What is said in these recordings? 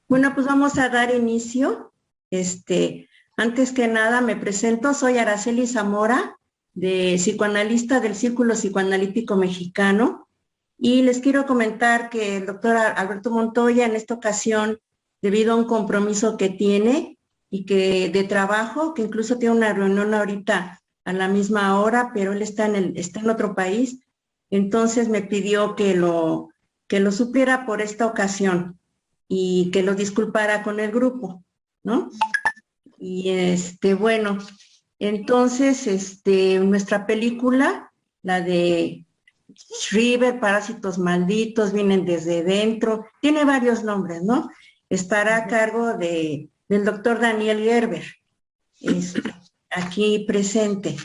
Bueno, pues vamos a dar inicio. Antes que nada me presento, soy Araceli Zamora, psicoanalista del Círculo Psicoanalítico Mexicano, y les quiero comentar que el doctor Alberto Montoya en esta ocasión, debido a un compromiso que tiene y que de trabajo, que incluso tiene una reunión ahorita a la misma hora, pero él está en otro país, entonces me pidió que lo supliera por esta ocasión y que lo disculpara con el grupo, ¿no? Y bueno, entonces, nuestra película, la de Shriver, Parásitos Malditos, Vienen desde Dentro, tiene varios nombres, ¿no? Estará a cargo del doctor Daniel Gerber, aquí presente.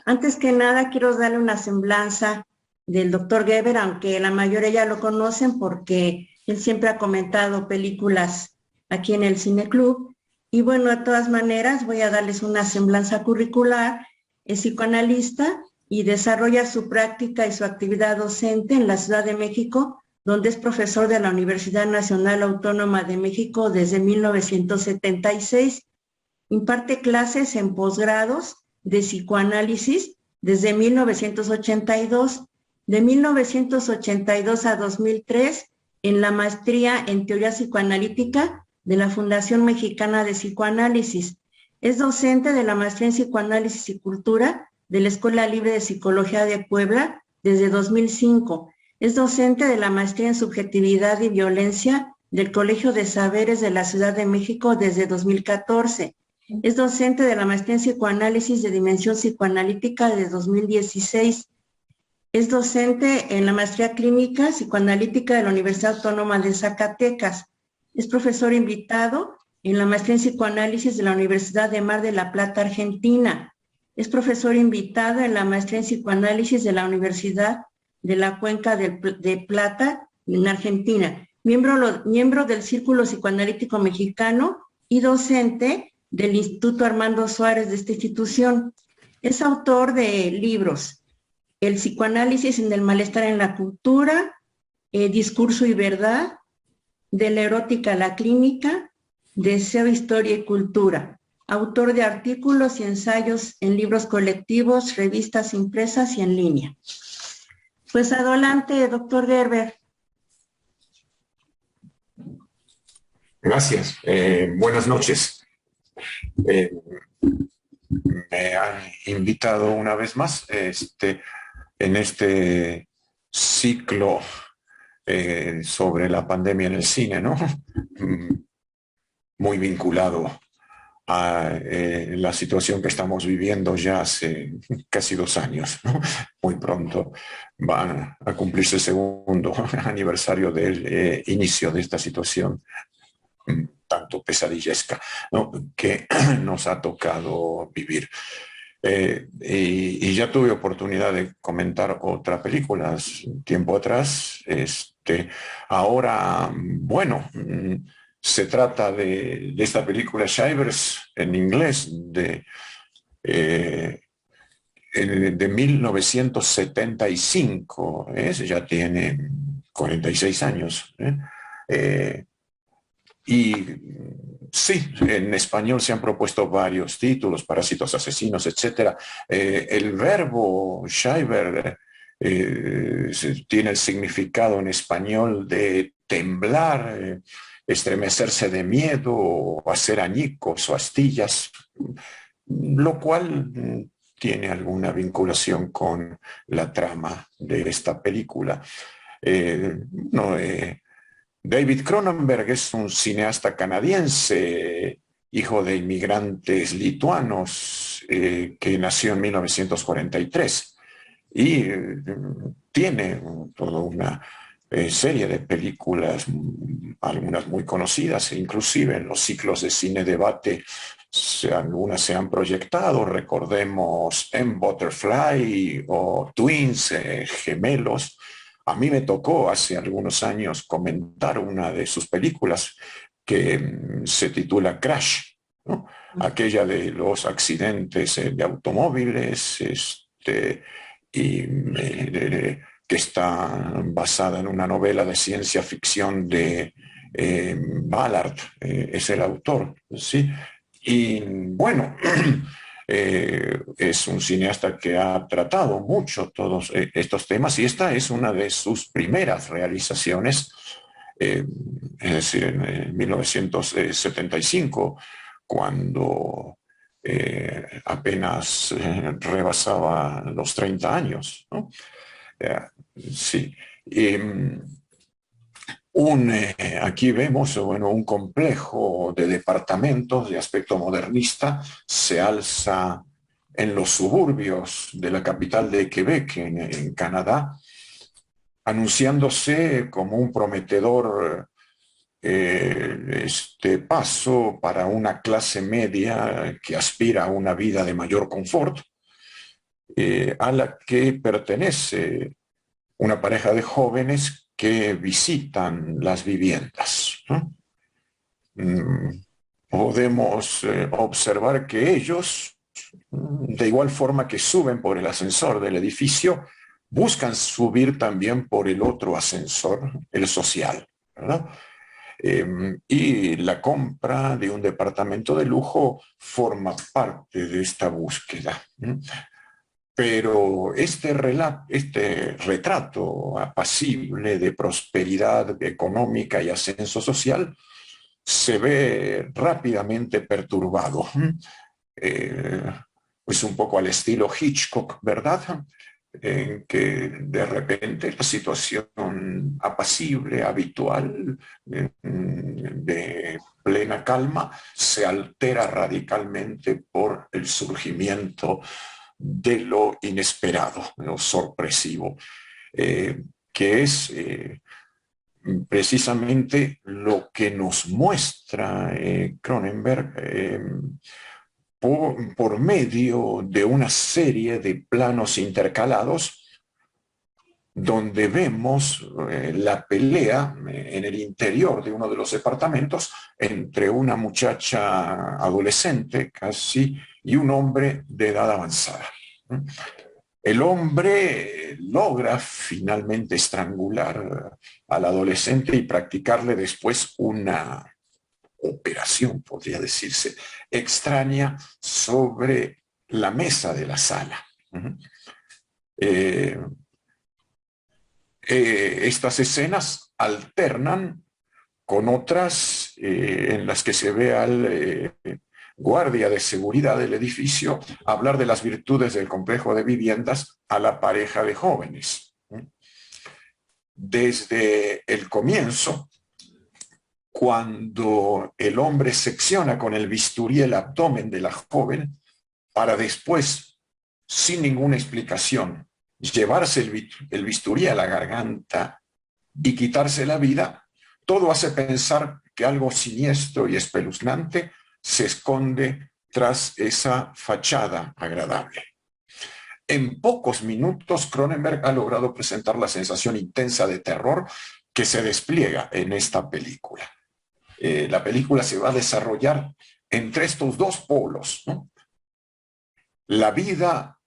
Antes que nada, quiero darle una semblanza del doctor Gerber, aunque la mayoría ya lo conocen porque él siempre ha comentado películas aquí en el Cine Club. Y bueno, de todas maneras, voy a darles una semblanza curricular. Es psicoanalista y desarrolla su práctica y su actividad docente en la Ciudad de México, donde es profesor de la Universidad Nacional Autónoma de México desde 1976. Imparte clases en posgrados de psicoanálisis desde 1982, de 1982 a 2003 en la maestría en teoría psicoanalítica de la Fundación Mexicana de Psicoanálisis. Es docente de la maestría en psicoanálisis y cultura de la Escuela Libre de Psicología de Puebla desde 2005. Es docente de la maestría en subjetividad y violencia del Colegio de Saberes de la Ciudad de México desde 2014. Es docente de la maestría en psicoanálisis de dimensión psicoanalítica de 2016. Es docente en la maestría clínica psicoanalítica de la Universidad Autónoma de Zacatecas. Es profesor invitado en la maestría en psicoanálisis de la Universidad de Mar de la Plata, Argentina. Es profesor invitado en la maestría en psicoanálisis de la Universidad de la Cuenca de Plata, en Argentina. Miembro del Círculo Psicoanalítico Mexicano y docente del Instituto Armando Suárez de esta institución. Es autor de libros: El psicoanálisis en el malestar en la cultura, Discurso y verdad, De la erótica a la clínica, Deseo, historia y cultura. Autor de artículos y ensayos en libros colectivos, revistas impresas y en línea. Pues adelante, doctor Gerber. Gracias. Buenas noches. Me han invitado una vez más en este ciclo sobre la pandemia en el cine, ¿no? Muy vinculado a la situación que estamos viviendo ya hace casi 2 años, ¿no? Muy pronto va a cumplirse el segundo aniversario del inicio de esta situación tanto pesadillesca, ¿no?, que nos ha tocado vivir. Y ya tuve oportunidad de comentar otra película tiempo atrás. Ahora, bueno, se trata de esta película Shivers en inglés de 1975, ya tiene 46 años. Y sí, en español se han propuesto varios títulos: Parásitos asesinos, etc. El verbo Shiver tiene el significado en español de temblar, estremecerse de miedo, hacer añicos o astillas, lo cual tiene alguna vinculación con la trama de esta película. No, David Cronenberg es un cineasta canadiense, hijo de inmigrantes lituanos, que nació en 1943 y tiene toda una serie de películas, algunas muy conocidas, e inclusive en los ciclos de cine debate algunas se han proyectado. Recordemos M. Butterfly o Twins, Gemelos. A mí me tocó hace algunos años comentar una de sus películas que se titula Crash, ¿no? Aquella de los accidentes de automóviles, que está basada en una novela de ciencia ficción de Ballard es el autor, ¿sí? Y bueno, es un cineasta que ha tratado mucho todos estos temas y esta es una de sus primeras realizaciones, eh, es decir, en 1975, cuando apenas rebasaba los 30 años, ¿no? Eh, sí. Eh, aquí vemos, bueno, un complejo de departamentos de aspecto modernista se alza en los suburbios de la capital de Quebec, en Canadá, anunciándose como un prometedor paso para una clase media que aspira a una vida de mayor confort, a la que pertenece una pareja de jóvenes que visitan las viviendas, ¿no? Podemos observar que ellos, de igual forma que suben por el ascensor del edificio, buscan subir también por el otro ascensor, el social, ¿verdad? Y la compra de un departamento de lujo forma parte de esta búsqueda. Pero este retrato apacible de prosperidad económica y ascenso social se ve rápidamente perturbado. Eh, pues un poco al estilo Hitchcock, ¿verdad? En que de repente la situación apacible, habitual, de plena calma, se altera radicalmente por el surgimiento de lo inesperado, lo sorpresivo, que es precisamente lo que nos muestra Cronenberg por medio de una serie de planos intercalados donde vemos la pelea en el interior de uno de los departamentos entre una muchacha adolescente casi y un hombre de edad avanzada. El hombre logra finalmente estrangular al adolescente y practicarle después una operación, podría decirse, extraña sobre la mesa de la sala. Estas escenas alternan con otras en las que se ve al guardia de seguridad del edificio hablar de las virtudes del complejo de viviendas a la pareja de jóvenes. Desde el comienzo, cuando el hombre secciona con el bisturí el abdomen de la joven para después, sin ninguna explicación, llevarse el bisturí a la garganta y quitarse la vida, todo hace pensar que algo siniestro y espeluznante se esconde tras esa fachada agradable. En pocos minutos, Cronenberg ha logrado presentar la sensación intensa de terror que se despliega en esta película. La película se va a desarrollar entre estos dos polos, ¿no? La vida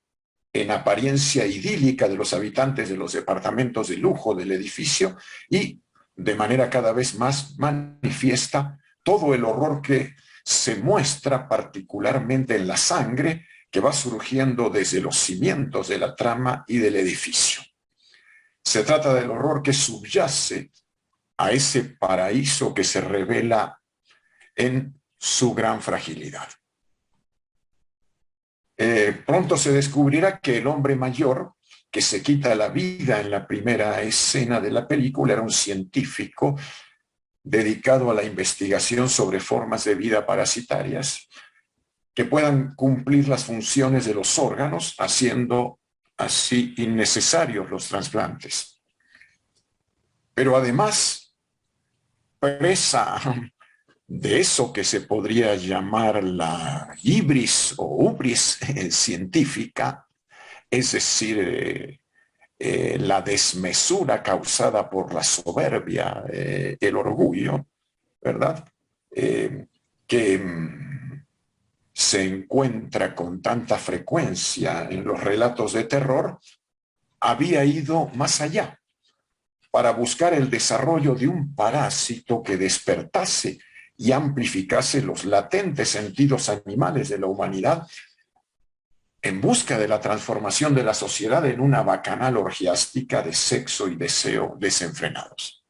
en apariencia idílica de los habitantes de los departamentos de lujo del edificio y de manera cada vez más manifiesta todo el horror que se muestra particularmente en la sangre que va surgiendo desde los cimientos de la trama y del edificio. Se trata del horror que subyace a ese paraíso que se revela en su gran fragilidad. Pronto se descubrirá que el hombre mayor que se quita la vida en la primera escena de la película era un científico dedicado a la investigación sobre formas de vida parasitarias que puedan cumplir las funciones de los órganos, haciendo así innecesarios los trasplantes. Pero además, presa de eso que se podría llamar la hibris o hubris científica, es decir, la desmesura causada por la soberbia, el orgullo, ¿verdad? Que se encuentra con tanta frecuencia en los relatos de terror, había ido más allá. para buscar el desarrollo de un parásito que despertase y amplificase los latentes sentidos animales de la humanidad en busca de la transformación de la sociedad en una bacanal orgiástica de sexo y deseo desenfrenados.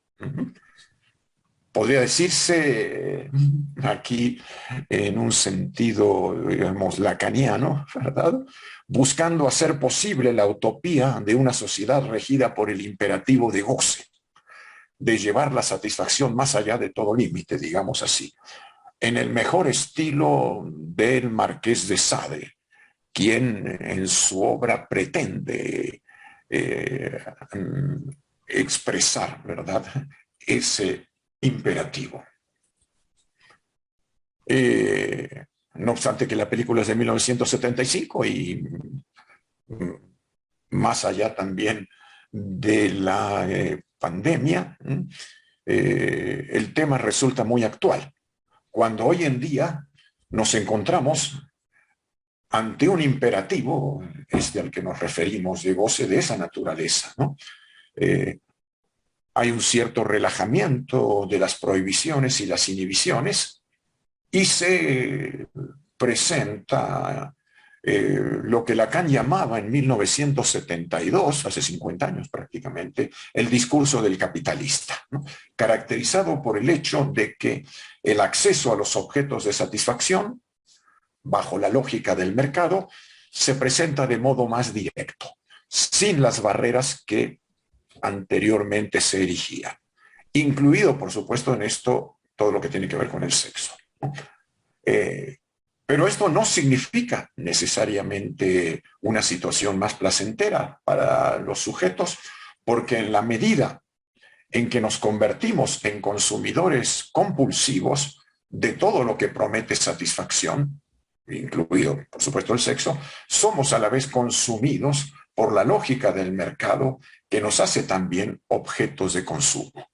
Podría decirse aquí en un sentido, digamos, lacaniano, ¿verdad? Buscando hacer posible la utopía de una sociedad regida por el imperativo de goce, de llevar la satisfacción más allá de todo límite, digamos así, en el mejor estilo del Marqués de Sade, quien en su obra pretende expresar, ¿verdad?, ese imperativo. No obstante que la película es de 1975 y más allá también de la pandemia, el tema resulta muy actual. Cuando hoy en día nos encontramos ante un imperativo, al que nos referimos, de goce de esa naturaleza, ¿no? Hay un cierto relajamiento de las prohibiciones y las inhibiciones y se presenta lo que Lacan llamaba en 1972, hace 50 años prácticamente, el discurso del capitalista, ¿no? Caracterizado por el hecho de que el acceso a los objetos de satisfacción, bajo la lógica del mercado, se presenta de modo más directo, sin las barreras que anteriormente se erigían, incluido, por supuesto, en esto todo lo que tiene que ver con el sexo. Pero esto no significa necesariamente una situación más placentera para los sujetos, porque en la medida en que nos convertimos en consumidores compulsivos de todo lo que promete satisfacción, incluido, por supuesto, el sexo, somos a la vez consumidos por la lógica del mercado que nos hace también objetos de consumo.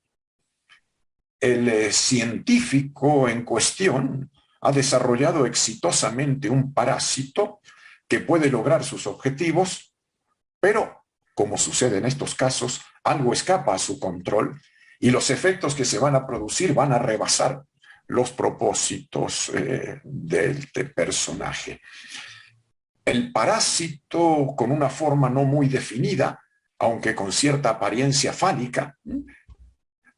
El científico en cuestión ha desarrollado exitosamente un parásito que puede lograr sus objetivos, pero, como sucede en estos casos, algo escapa a su control y los efectos que se van a producir van a rebasar los propósitos del personaje. El parásito, con una forma no muy definida, aunque con cierta apariencia fálica,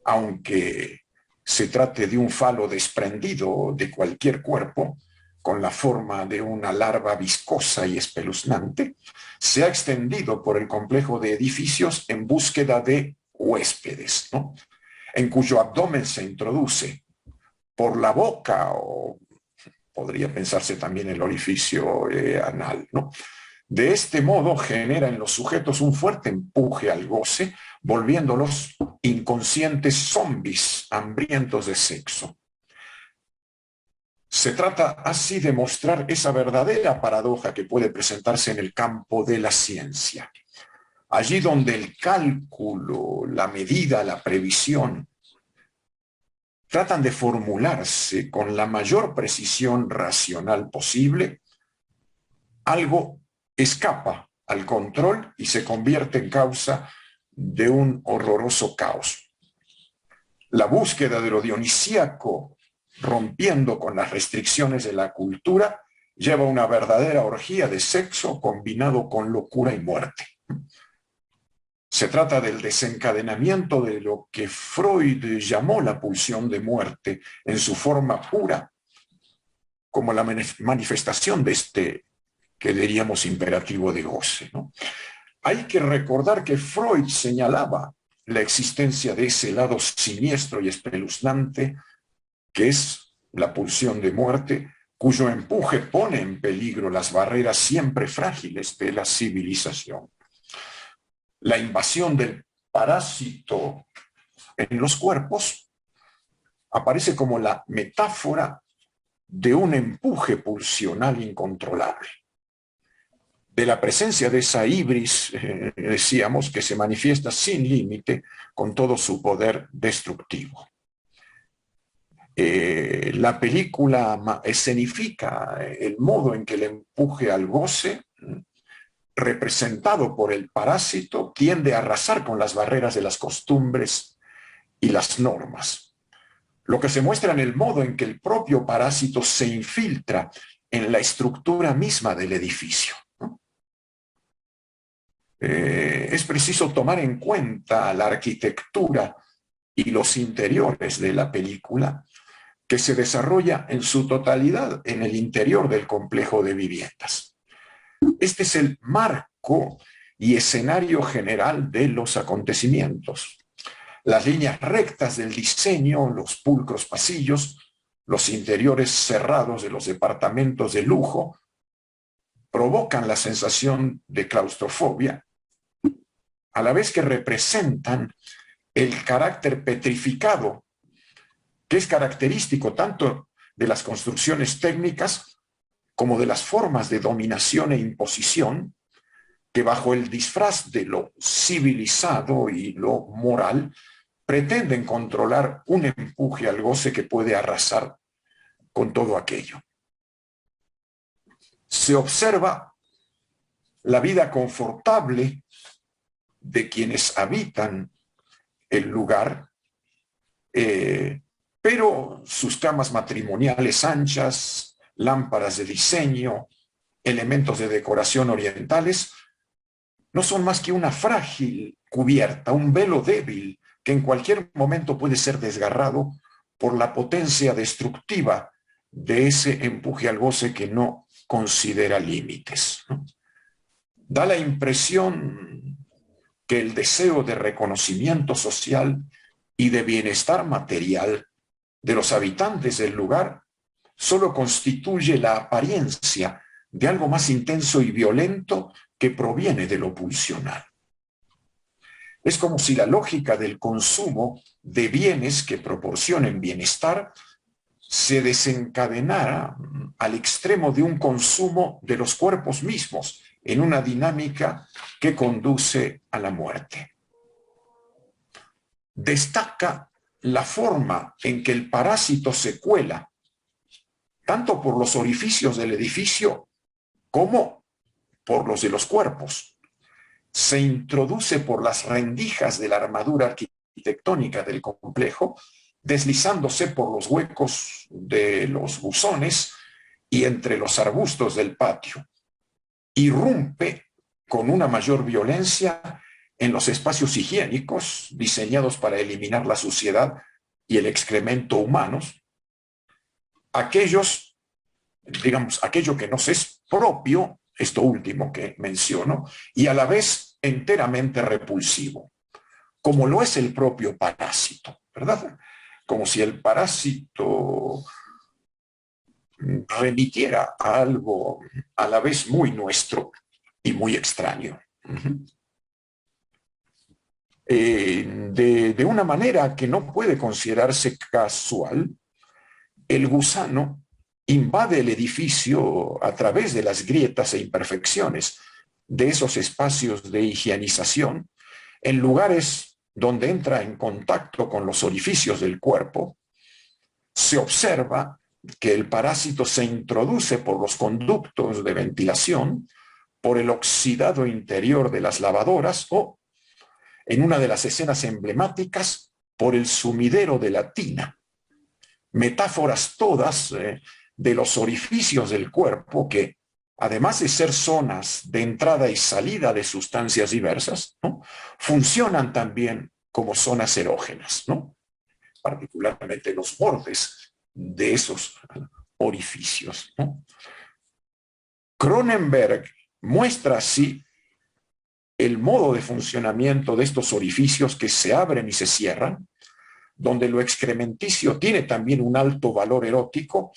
aunque se trate de un falo desprendido de cualquier cuerpo, con la forma de una larva viscosa y espeluznante, se ha extendido por el complejo de edificios en búsqueda de huéspedes, ¿no?, en cuyo abdomen se introduce por la boca, o podría pensarse también el orificio anal, ¿no? De este modo genera en los sujetos un fuerte empuje al goce, volviéndolos inconscientes zombies hambrientos de sexo. Se trata así de mostrar esa verdadera paradoja que puede presentarse en el campo de la ciencia. Allí donde el cálculo, la medida, la previsión tratan de formularse con la mayor precisión racional posible, algo escapa al control y se convierte en causa de un horroroso caos. La búsqueda de lo dionisíaco, rompiendo con las restricciones de la cultura, lleva una verdadera orgía de sexo combinado con locura y muerte. Se trata del desencadenamiento de lo que Freud llamó la pulsión de muerte en su forma pura, como la manifestación de este que diríamos imperativo de goce, ¿no? Hay que recordar que Freud señalaba la existencia de ese lado siniestro y espeluznante que es la pulsión de muerte, cuyo empuje pone en peligro las barreras siempre frágiles de la civilización. La invasión del parásito en los cuerpos aparece como la metáfora de un empuje pulsional incontrolable, de la presencia de esa ibris, decíamos, que se manifiesta sin límite con todo su poder destructivo. La película escenifica el modo en que el empuje al goce representado por el parásito, tiende a arrasar con las barreras de las costumbres y las normas, lo que se muestra en el modo en que el propio parásito se infiltra en la estructura misma del edificio, ¿no? Es preciso tomar en cuenta la arquitectura y los interiores de la película, que se desarrolla en su totalidad en el interior del complejo de viviendas. Este es el marco y escenario general de los acontecimientos. Las líneas rectas del diseño, los pulcros pasillos, los interiores cerrados de los departamentos de lujo, provocan la sensación de claustrofobia, a la vez que representan el carácter petrificado, que es característico tanto de las construcciones técnicas como de las formas de dominación e imposición, que bajo el disfraz de lo civilizado y lo moral, pretenden controlar un empuje al goce que puede arrasar con todo aquello. Se observa la vida confortable de quienes habitan el lugar, pero sus camas matrimoniales anchas, lámparas de diseño, elementos de decoración orientales, no son más que una frágil cubierta, un velo débil que en cualquier momento puede ser desgarrado por la potencia destructiva de ese empuje al goce que no considera límites, ¿no? Da la impresión que el deseo de reconocimiento social y de bienestar material de los habitantes del lugar solo constituye la apariencia de algo más intenso y violento que proviene de lo pulsional. Es como si la lógica del consumo de bienes que proporcionen bienestar se desencadenara al extremo de un consumo de los cuerpos mismos en una dinámica que conduce a la muerte. Destaca la forma en que el parásito se cuela tanto por los orificios del edificio como por los de los cuerpos. Se introduce por las rendijas de la armadura arquitectónica del complejo, deslizándose por los huecos de los buzones y entre los arbustos del patio. Irrumpe con una mayor violencia en los espacios higiénicos diseñados para eliminar la suciedad y el excremento humanos, aquello que nos es propio, esto último que menciono, y a la vez enteramente repulsivo, como lo es el propio parásito, ¿verdad? Como si el parásito remitiera a algo a la vez muy nuestro y muy extraño. De una manera que no puede considerarse casual, el gusano invade el edificio a través de las grietas e imperfecciones de esos espacios de higienización, en lugares donde entra en contacto con los orificios del cuerpo. Se observa que el parásito se introduce por los conductos de ventilación, por el oxidado interior de las lavadoras o, en una de las escenas emblemáticas, por el sumidero de la tina. Metáforas todas de los orificios del cuerpo que, además de ser zonas de entrada y salida de sustancias diversas, ¿no?, funcionan también como zonas erógenas, ¿no?, particularmente los bordes de esos orificios, ¿no? Cronenberg muestra así el modo de funcionamiento de estos orificios que se abren y se cierran, donde lo excrementicio tiene también un alto valor erótico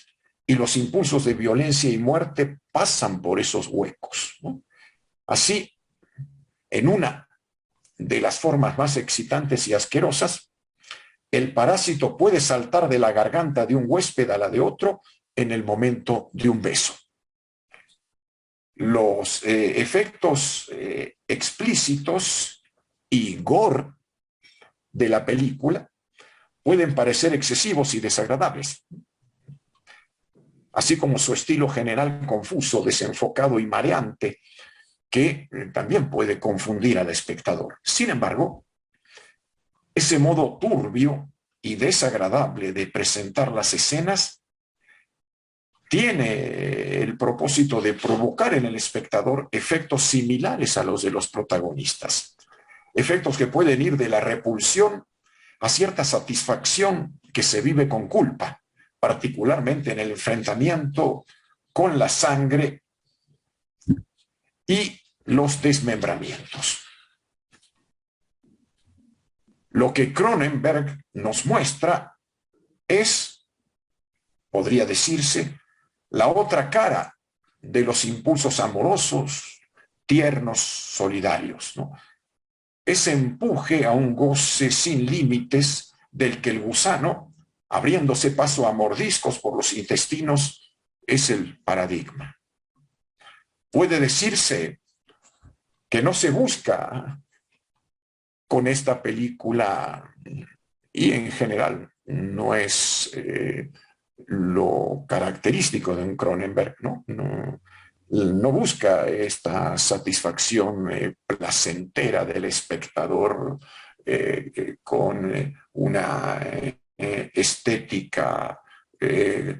y los impulsos de violencia y muerte pasan por esos huecos, ¿no? Así, en una de las formas más excitantes y asquerosas, el parásito puede saltar de la garganta de un huésped a la de otro en el momento de un beso. Los efectos explícitos y gore de la película pueden parecer excesivos y desagradables, así como su estilo general confuso, desenfocado y mareante, que también puede confundir al espectador. Sin embargo, ese modo turbio y desagradable de presentar las escenas tiene el propósito de provocar en el espectador efectos similares a los de los protagonistas. Efectos que pueden ir de la repulsión a cierta satisfacción que se vive con culpa, particularmente en el enfrentamiento con la sangre y los desmembramientos. Lo que Cronenberg nos muestra es, podría decirse, la otra cara de los impulsos amorosos, tiernos, solidarios, ¿no? Ese empuje a un goce sin límites del que el gusano, abriéndose paso a mordiscos por los intestinos, es el paradigma. Puede decirse que no se busca con esta película, y en general no es lo característico de un Cronenberg, ¿no? No busca esta satisfacción placentera del espectador con una estética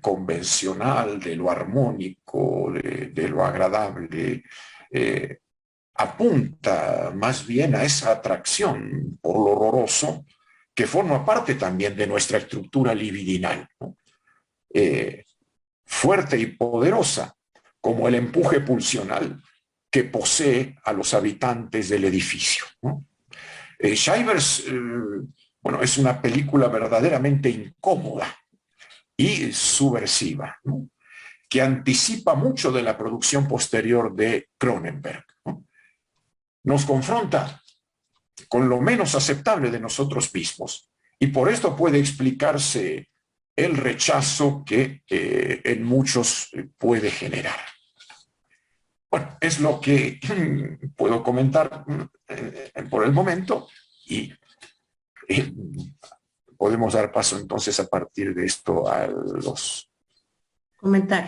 convencional de lo armónico, de lo agradable. Apunta más bien a esa atracción por lo horroroso que forma parte también de nuestra estructura libidinal, ¿no? Fuerte y poderosa como el empuje pulsional que posee a los habitantes del edificio, ¿no? Shivers, bueno, es una película verdaderamente incómoda y subversiva, ¿no?, que anticipa mucho de la producción posterior de Cronenberg, ¿no? Nos confronta con lo menos aceptable de nosotros mismos, y por esto puede explicarse el rechazo que en muchos puede generar. Bueno, es lo que puedo comentar por el momento, y podemos dar paso entonces a partir de esto a los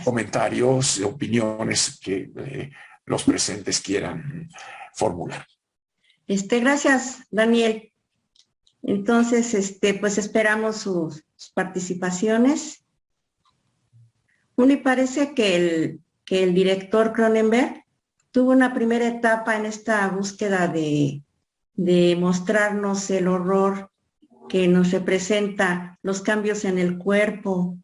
comentarios, opiniones que los presentes quieran formular. Gracias, Daniel. Entonces, pues esperamos sus participaciones. Y parece que el director Cronenberg tuvo una primera etapa en esta búsqueda de mostrarnos el horror que nos representa los cambios en el cuerpo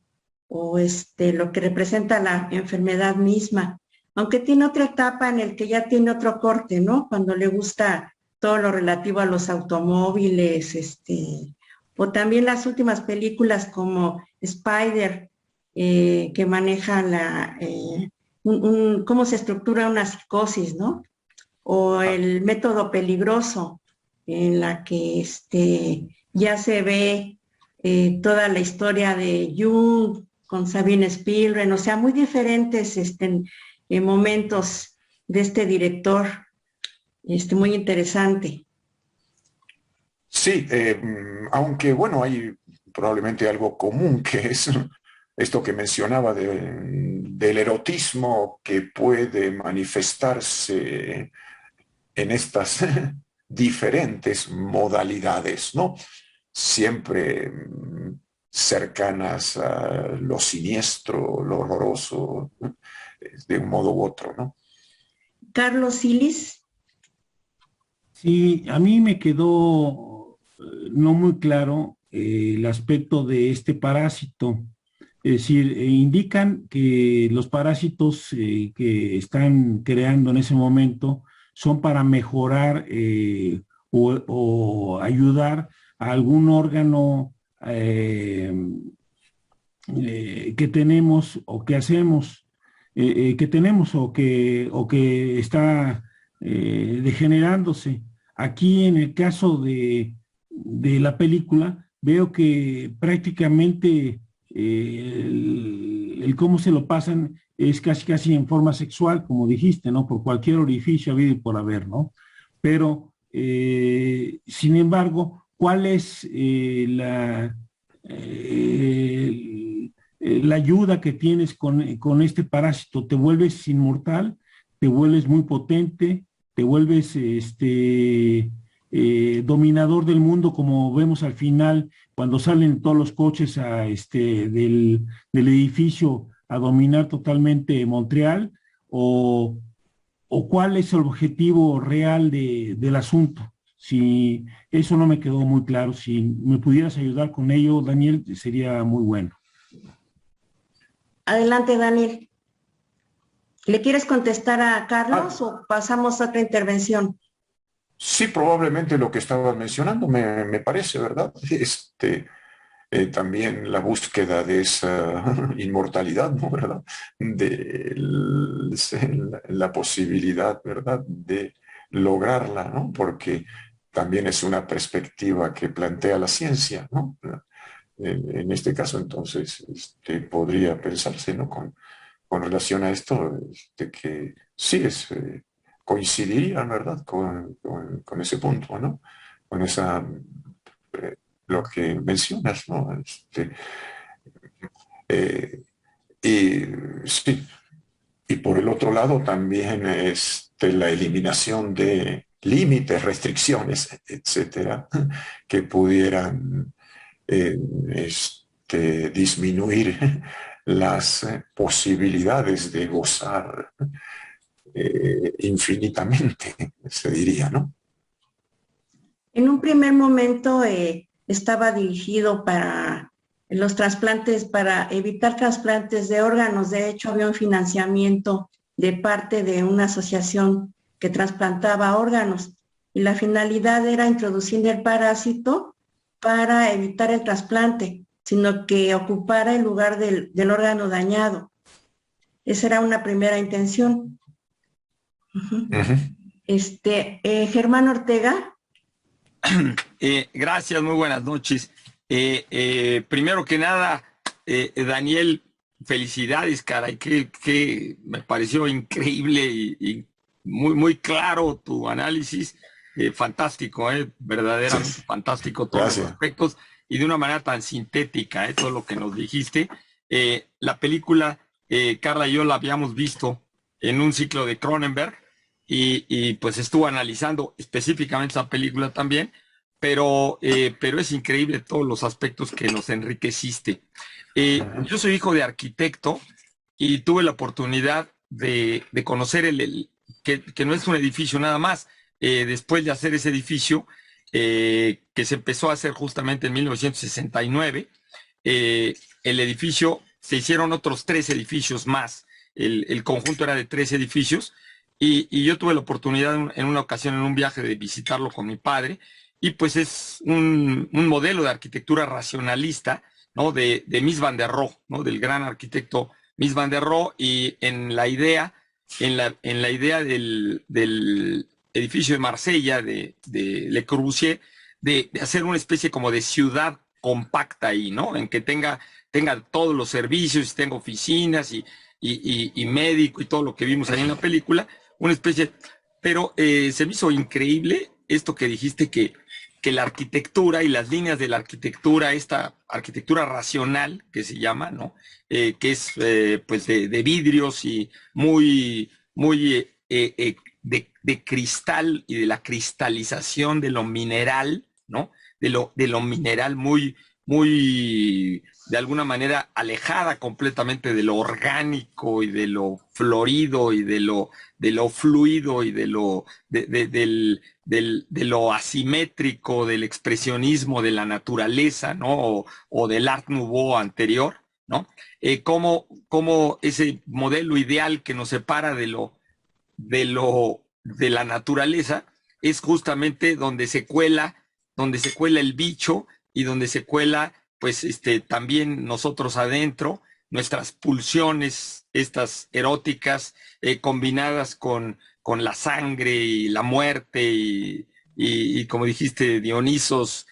o lo que representa la enfermedad misma. Aunque tiene otra etapa en el que ya tiene otro corte, ¿no? Cuando le gusta todo lo relativo a los automóviles, o también las últimas películas como Spider, que maneja cómo se estructura una psicosis, ¿no? O el método peligroso, en la que ya se ve toda la historia de Jung con Sabine Spielberg, o sea, muy diferentes momentos de este director, muy interesante. Sí, aunque bueno, hay probablemente algo común, que es esto que mencionaba del erotismo que puede manifestarse en estas diferentes modalidades, ¿no? Siempre cercanas a lo siniestro, lo horroroso, de un modo u otro, ¿no? Carlos Silis. Sí, a mí me quedó no muy claro el aspecto de este parásito. Es decir, indican que los parásitos que están creando en ese momento son para mejorar o ayudar a algún órgano que tenemos o que hacemos, que tenemos o que está degenerándose. Aquí en el caso de la película veo que prácticamente el cómo se lo pasan es casi en forma sexual, como dijiste, ¿no? Por cualquier orificio habido y por haber, ¿no? Pero, sin embargo, ¿cuál es la ayuda que tienes con este parásito? Te vuelves inmortal, te vuelves muy potente, te vuelves dominador del mundo, como vemos al final, cuando salen todos los coches del edificio a dominar totalmente Montreal, o, o cuál es el objetivo real del asunto. Si eso no me quedó muy claro, si me pudieras ayudar con ello, Daniel, sería muy bueno. Adelante, Daniel. ¿Le quieres contestar a Carlos o pasamos a otra intervención? Sí, probablemente lo que estaba mencionando me parece, ¿verdad? También la búsqueda de esa inmortalidad, ¿no? ¿Verdad? De la posibilidad, ¿verdad? De lograrla, ¿no? Porque también es una perspectiva que plantea la ciencia, ¿no? En este caso, entonces, podría pensarse, ¿no? Con relación a esto, que sí coincidiría, ¿verdad? Con ese punto, ¿no? Con esa, eh, lo que mencionas, ¿no? Eh, y sí, y por el otro lado también la eliminación de límites, restricciones, etcétera, que pudieran eh, disminuir las posibilidades de gozar infinitamente, se diría, ¿no? En un primer momento estaba dirigido para los trasplantes, para evitar trasplantes de órganos. De hecho, había un financiamiento de parte de una asociación que trasplantaba órganos y la finalidad era introducir el parásito para evitar el trasplante, sino que ocupara el lugar del órgano dañado. Esa era una primera intención. Uh-huh. Germán Ortega. Gracias, muy buenas noches. Primero que nada, Daniel, felicidades, caray, que me pareció increíble y muy, muy claro tu análisis. Fantástico, verdaderamente sí. Fantástico todos Gracias. Los aspectos y de una manera tan sintética, todo lo que nos dijiste. La película, Carla y yo la habíamos visto en un ciclo de Cronenberg y pues estuvo analizando específicamente esa película también, pero es increíble todos los aspectos que nos enriqueciste. Yo soy hijo de arquitecto y tuve la oportunidad de conocer que no es un edificio nada más. Después de hacer ese edificio, que se empezó a hacer justamente en 1969, el edificio, se hicieron otros 3 edificios más. El conjunto era de 3 edificios y yo tuve la oportunidad en una ocasión, en un viaje, de visitarlo con mi padre. Y pues es un modelo de arquitectura racionalista, ¿no? De Mies van der Rohe, ¿no? Del gran arquitecto Mies van der Rohe, y en la idea del edificio de Marsella, de Le Corbusier, de hacer una especie como de ciudad compacta ahí, ¿no? En que tenga todos los servicios, tenga oficinas y médico y todo lo que vimos ahí en la película, una especie, pero se me hizo increíble esto que dijiste, que la arquitectura y las líneas de la arquitectura, esta arquitectura racional que se llama, ¿no? Que es pues de vidrios y muy, muy de cristal y de la cristalización de lo mineral, ¿no? De lo mineral muy, muy, de alguna manera alejada completamente de lo orgánico y de lo florido y de lo fluido y de lo asimétrico, del expresionismo de la naturaleza, ¿no? O del Art Nouveau anterior, ¿no? Como ese modelo ideal que nos separa de la naturaleza es justamente donde se cuela el bicho y donde se cuela, pues, también nosotros adentro, nuestras pulsiones, estas eróticas, combinadas con la sangre y la muerte y como dijiste, Dionisos.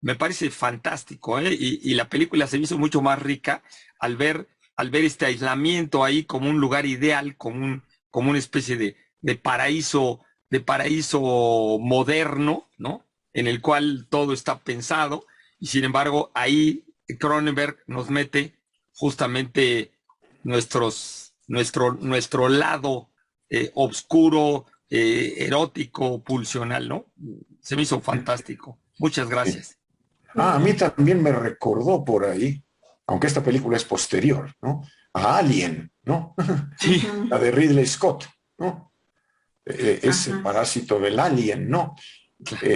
Me parece fantástico, y la película se me hizo mucho más rica al ver este aislamiento ahí como un lugar ideal, como una especie de paraíso moderno, ¿no? En el cual todo está pensado, y sin embargo ahí Cronenberg nos mete justamente nuestro lado oscuro, erótico, pulsional, ¿no? Se me hizo fantástico. Muchas gracias. A mí también me recordó por ahí, aunque esta película es posterior, ¿no? A Alien, ¿no? Sí. La de Ridley Scott, ¿no? Ese Ajá. parásito del alien, ¿no?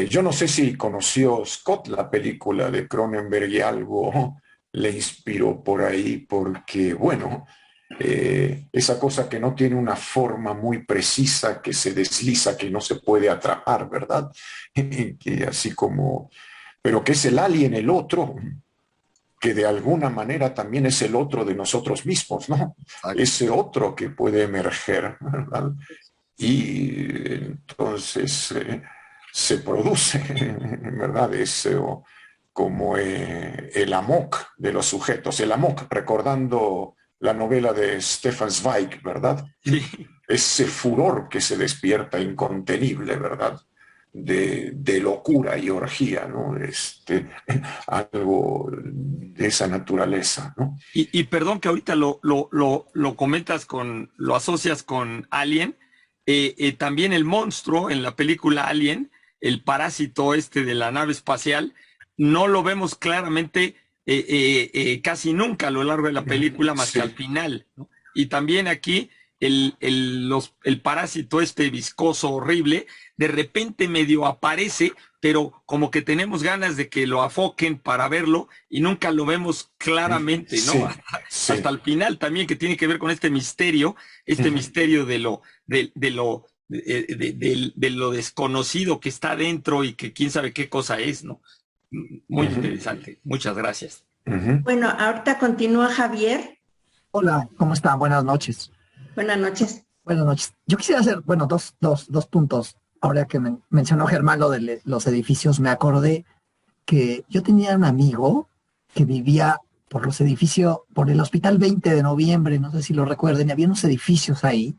Yo no sé si conoció Scott la película de Cronenberg y algo le inspiró por ahí, porque, bueno, esa cosa que no tiene una forma muy precisa, que se desliza, que no se puede atrapar, ¿verdad? Que así como, pero que es el alien, el otro, que de alguna manera también es el otro de nosotros mismos, ¿no? Ese otro que puede emerger, ¿verdad? Y entonces se produce, ¿verdad? Eso como el amok de los sujetos, el amok, recordando la novela de Stefan Zweig, ¿verdad? Sí. Ese furor que se despierta incontenible, ¿verdad? De locura y orgía, ¿no? Algo de esa naturaleza, ¿no? Y perdón que ahorita lo comentas lo asocias con Alien. También el monstruo en la película Alien, el parásito de la nave espacial, no lo vemos claramente casi nunca a lo largo de la película más que al Sí. final, ¿no? Y también aquí el parásito viscoso, horrible, de repente medio aparece, pero como que tenemos ganas de que lo afoquen para verlo y nunca lo vemos claramente, ¿no? Sí, Hasta sí. el final también, que tiene que ver con este misterio de lo desconocido que está dentro y que quién sabe qué cosa es, ¿no? Muy interesante. Muchas gracias. Bueno, ahorita continúa Javier. Hola, ¿cómo están? Buenas noches. Buenas noches. Buenas noches. Yo quisiera hacer, bueno, dos puntos. Ahora que mencionó Germán lo de los edificios, me acordé que yo tenía un amigo que vivía por los edificios, por el Hospital 20 de Noviembre, no sé si lo recuerden, y había unos edificios ahí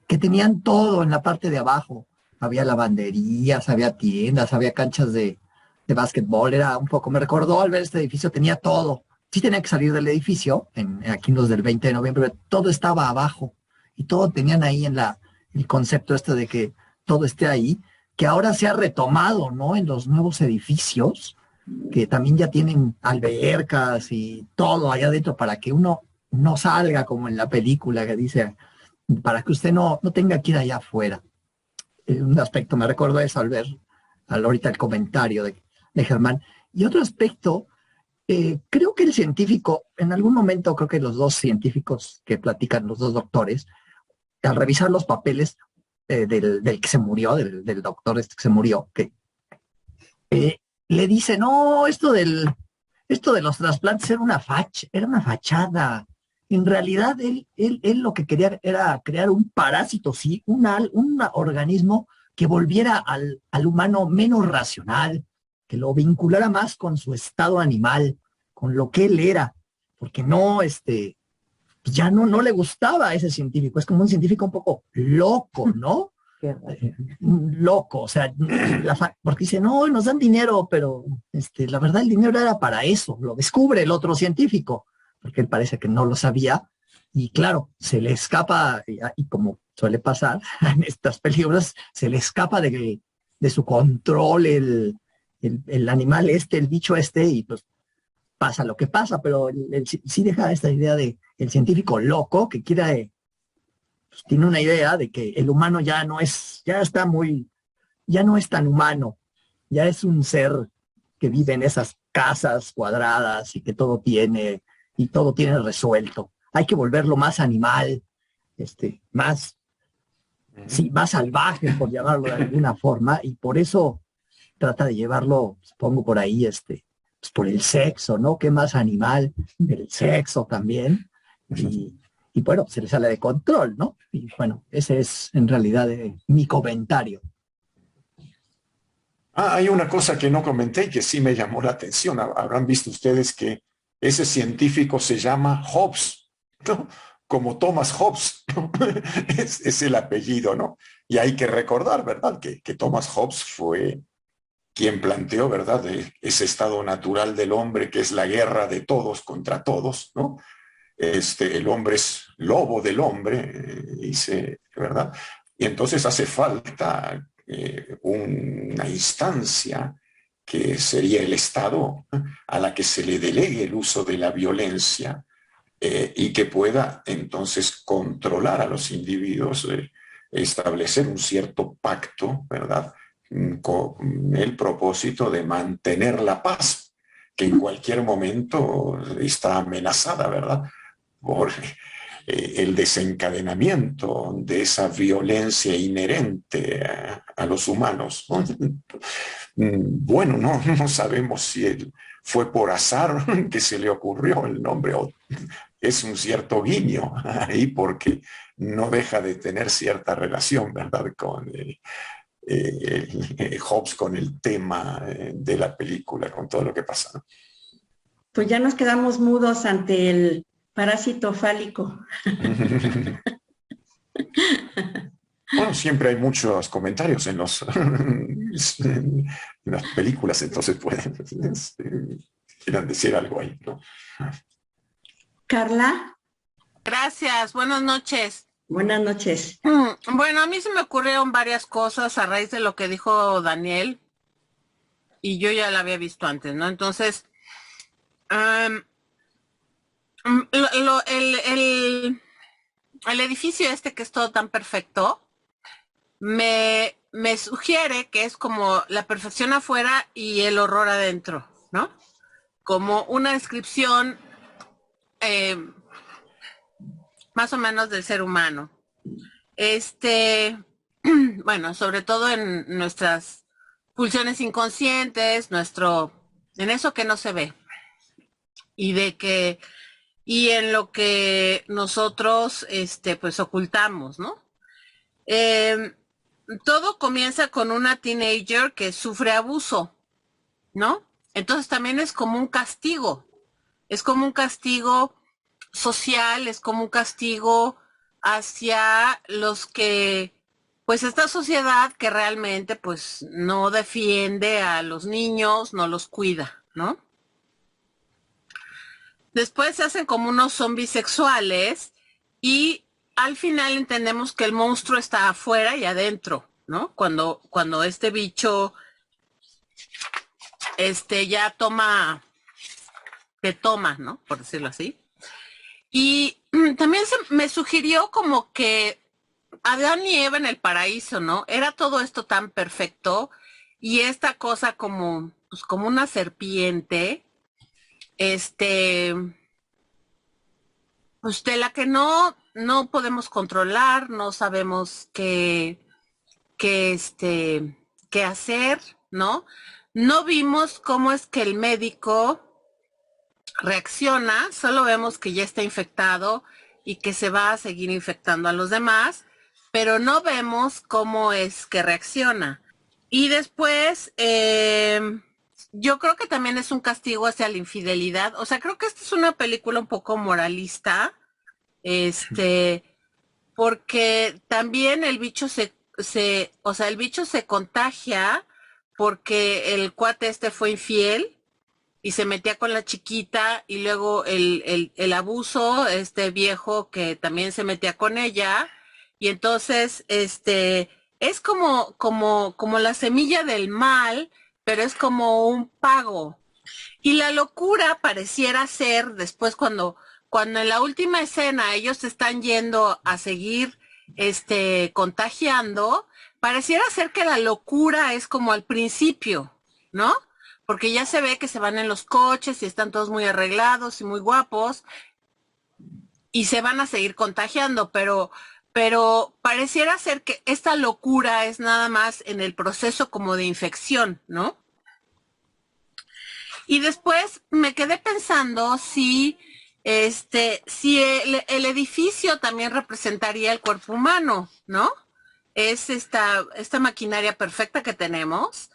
que tenían todo en la parte de abajo. Había lavanderías, había tiendas, había canchas de básquetbol, era un poco, me recordó al ver este edificio, tenía todo. Sí tenía que salir del edificio, aquí en los del 20 de noviembre, pero todo estaba abajo y todo tenían ahí el concepto de que todo esté ahí, que ahora se ha retomado, ¿no? En los nuevos edificios, que también ya tienen albercas y todo allá adentro para que uno no salga como en la película que dice, para que usted no tenga que ir allá afuera. Un aspecto, me recuerdo eso al ver ahorita el comentario de Germán. Y otro aspecto, creo que el científico, en algún momento creo que los dos científicos que platican, los dos doctores, al revisar los papeles del que se murió, del doctor que se murió, que le dice, no, esto de los trasplantes era una fachada. En realidad, él lo que quería era crear un parásito, sí, un organismo que volviera al humano menos racional, que lo vinculara más con su estado animal, con lo que él era, porque no, pues ya no le gustaba a ese científico, es como un científico un poco loco, ¿no? Loco, o sea, porque dice, no, nos dan dinero, pero la verdad el dinero era para eso, lo descubre el otro científico, porque él parece que no lo sabía, y claro, se le escapa, y como suele pasar en estas películas, se le escapa de su control el animal el bicho y pues pasa lo que pasa, pero sí deja esta idea de el científico loco que quiere, pues, tiene una idea de que el humano ya no es tan humano, ya es un ser que vive en esas casas cuadradas y que todo tiene resuelto. Hay que volverlo más animal, más salvaje, por llamarlo de alguna forma, y por eso trata de llevarlo, supongo, por ahí, pues por el sexo, ¿no? ¿Qué más animal? El sexo también. Y bueno, se le sale de control, ¿no? Y bueno, ese es en realidad mi comentario. Hay una cosa que no comenté y que sí me llamó la atención. Habrán visto ustedes que ese científico se llama Hobbes, ¿no? Como Thomas Hobbes, ¿no? Es el apellido, ¿no? Y hay que recordar, ¿verdad? Que Thomas Hobbes fue quien planteó, ¿verdad? Ese estado natural del hombre, que es la guerra de todos contra todos, ¿no? El hombre es lobo del hombre, dice, ¿verdad? Y entonces hace falta una instancia que sería el Estado, a la que se le delegue el uso de la violencia y que pueda entonces controlar a los individuos, establecer un cierto pacto, ¿verdad? Con el propósito de mantener la paz, que en cualquier momento está amenazada, ¿verdad? Por el desencadenamiento de esa violencia inherente a los humanos. Bueno, no sabemos si fue por azar que se le ocurrió el nombre o es un cierto guiño ahí porque no deja de tener cierta relación, ¿verdad? Con Hobbes, con el tema de la película, con todo lo que pasa, ¿no? Pues ya nos quedamos mudos ante el parásito fálico. Bueno, siempre hay muchos comentarios en las películas, entonces pueden quieran decir algo ahí, ¿no? Carla, Gracias, buenas noches. buenas noches. Bueno, a mí se me ocurrieron varias cosas a raíz de lo que dijo Daniel y yo ya la había visto antes, ¿no? Entonces, el edificio este que es todo tan perfecto me sugiere que es como la perfección afuera y el horror adentro, ¿no? Como una descripción más o menos del ser humano. Bueno, sobre todo en nuestras pulsiones inconscientes, en eso que no se ve. Y en lo que nosotros, pues ocultamos, ¿no? Todo comienza con una teenager que sufre abuso, ¿no? Entonces también es como un castigo social, es como un castigo hacia los que, pues esta sociedad que realmente pues no defiende a los niños, no los cuida, ¿no? Después se hacen como unos zombies sexuales y al final entendemos que el monstruo está afuera y adentro, ¿no? Cuando este bicho ya te toma, ¿no? Por decirlo así. Y también me sugirió como que Adán y Eva en el paraíso, ¿no? Era todo esto tan perfecto y esta cosa como, pues como una serpiente, pues de la que no podemos controlar, no sabemos qué hacer, ¿no? No vimos cómo es que el médico reacciona, solo vemos que ya está infectado y que se va a seguir infectando a los demás, pero no vemos cómo es que reacciona. Y después, yo creo que también es un castigo hacia la infidelidad. O sea, creo que esta es una película un poco moralista, porque también el bicho el bicho se contagia porque el cuate fue infiel y se metía con la chiquita y luego el abuso, viejo que también se metía con ella y entonces es como la semilla del mal, pero es como un pago. Y la locura pareciera ser después cuando en la última escena ellos están yendo a seguir contagiando, pareciera ser que la locura es como al principio, ¿no? Porque ya se ve que se van en los coches y están todos muy arreglados y muy guapos y se van a seguir contagiando, pero pareciera ser que esta locura es nada más en el proceso como de infección, ¿no? Y después me quedé pensando si el edificio también representaría el cuerpo humano, ¿no? Es esta maquinaria perfecta que tenemos,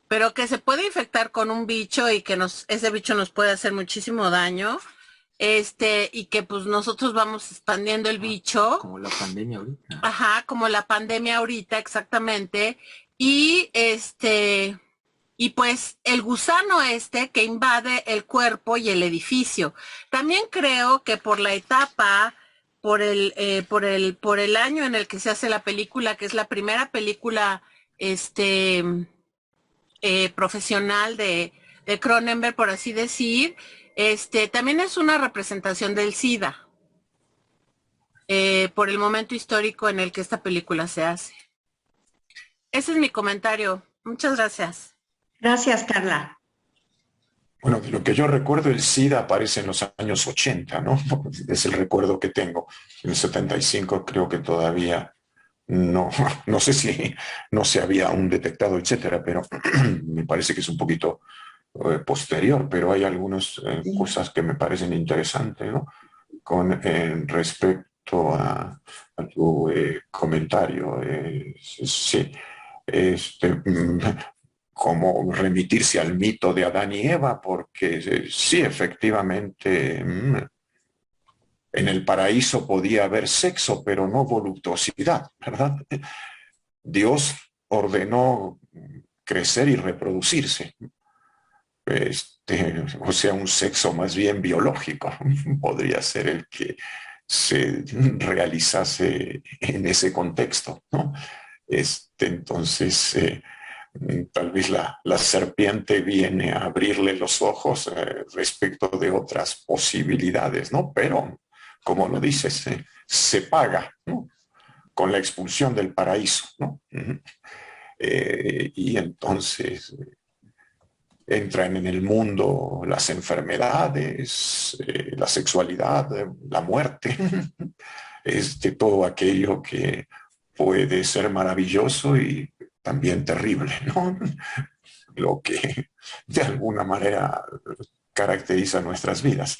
pero que se puede infectar con un bicho y que ese bicho nos puede hacer muchísimo daño, y que pues nosotros vamos expandiendo el bicho. Como la pandemia ahorita. Ajá, como la pandemia ahorita, exactamente. Y y pues el gusano que invade el cuerpo y el edificio. También creo que por la etapa por el año en el que se hace la película, que es la primera película profesional de Cronenberg, por así decir. También es una representación del SIDA, por el momento histórico en el que esta película se hace. Ese es mi comentario. Muchas gracias. Gracias, Carla. Bueno, de lo que yo recuerdo, el SIDA aparece en los años 80, ¿no? Es el recuerdo que tengo. En el 75 creo que todavía no sé si no se había aún detectado, etcétera, pero me parece que es un poquito posterior, pero hay algunas cosas que me parecen interesantes, ¿no? Con respecto a tu comentario, sí, como remitirse al mito de Adán y Eva, porque sí, efectivamente, en el paraíso podía haber sexo, pero no voluptuosidad, ¿verdad? Dios ordenó crecer y reproducirse. O sea, un sexo más bien biológico podría ser el que se realizase en ese contexto, ¿no? Entonces, tal vez la serpiente viene a abrirle los ojos respecto de otras posibilidades, ¿no? Pero, como lo dices, se paga, ¿no? Con la expulsión del paraíso, ¿no? Y entonces entran en el mundo las enfermedades, la sexualidad, la muerte, todo aquello que puede ser maravilloso y también terrible, ¿no? Lo que de alguna manera caracteriza nuestras vidas.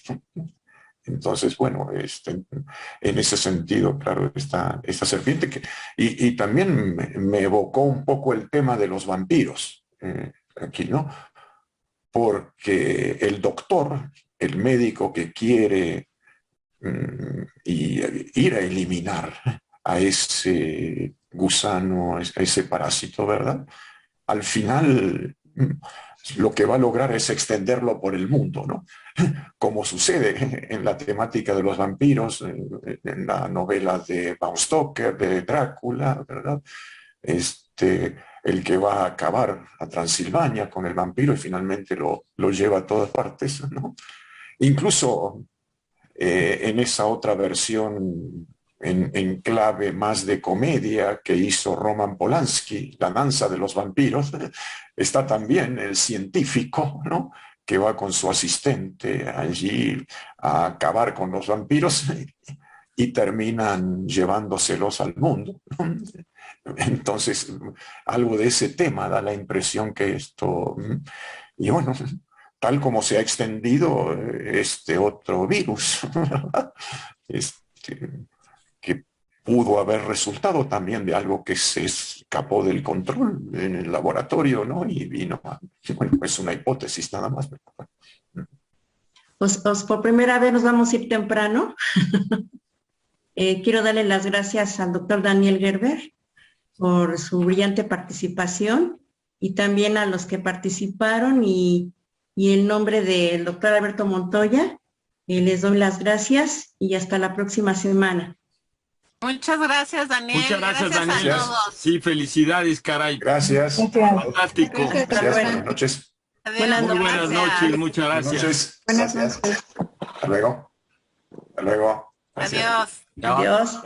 Entonces, bueno, en ese sentido, claro, esta serpiente y también me evocó un poco el tema de los vampiros aquí, ¿no? Porque el doctor, el médico que quiere ir a eliminar a ese gusano, a ese parásito, ¿verdad? Al final lo que va a lograr es extenderlo por el mundo, ¿no? Como sucede en la temática de los vampiros, en la novela de Bram Stoker, de Drácula, ¿verdad? El que va a acabar a Transilvania con el vampiro y finalmente lo lleva a todas partes, ¿no? Incluso en esa otra versión en clave más de comedia que hizo Roman Polanski, La danza de los vampiros, está también el científico, ¿no? Que va con su asistente allí a acabar con los vampiros y terminan llevándoselos al mundo. Entonces, algo de ese tema da la impresión que esto, y bueno, tal como se ha extendido este otro virus, que pudo haber resultado también de algo que se escapó del control en el laboratorio, ¿no? Y vino bueno, es una hipótesis nada más. Pues por primera vez nos vamos a ir temprano. Quiero darle las gracias al doctor Daniel Gerber por su brillante participación y también a los que participaron y en nombre del doctor Alberto Montoya, les doy las gracias y hasta la próxima semana. Muchas gracias, Daniel. Muchas gracias, Daniel. A todos. Sí, felicidades, caray. Gracias. Fantástico. Gracias. Buenas noches. Adiós, Muy buenas noches, muchas Buenas gracias. noches. Buenas Gracias. noches. Hasta luego. Hasta luego. Gracias. Adiós. Chao. Adiós.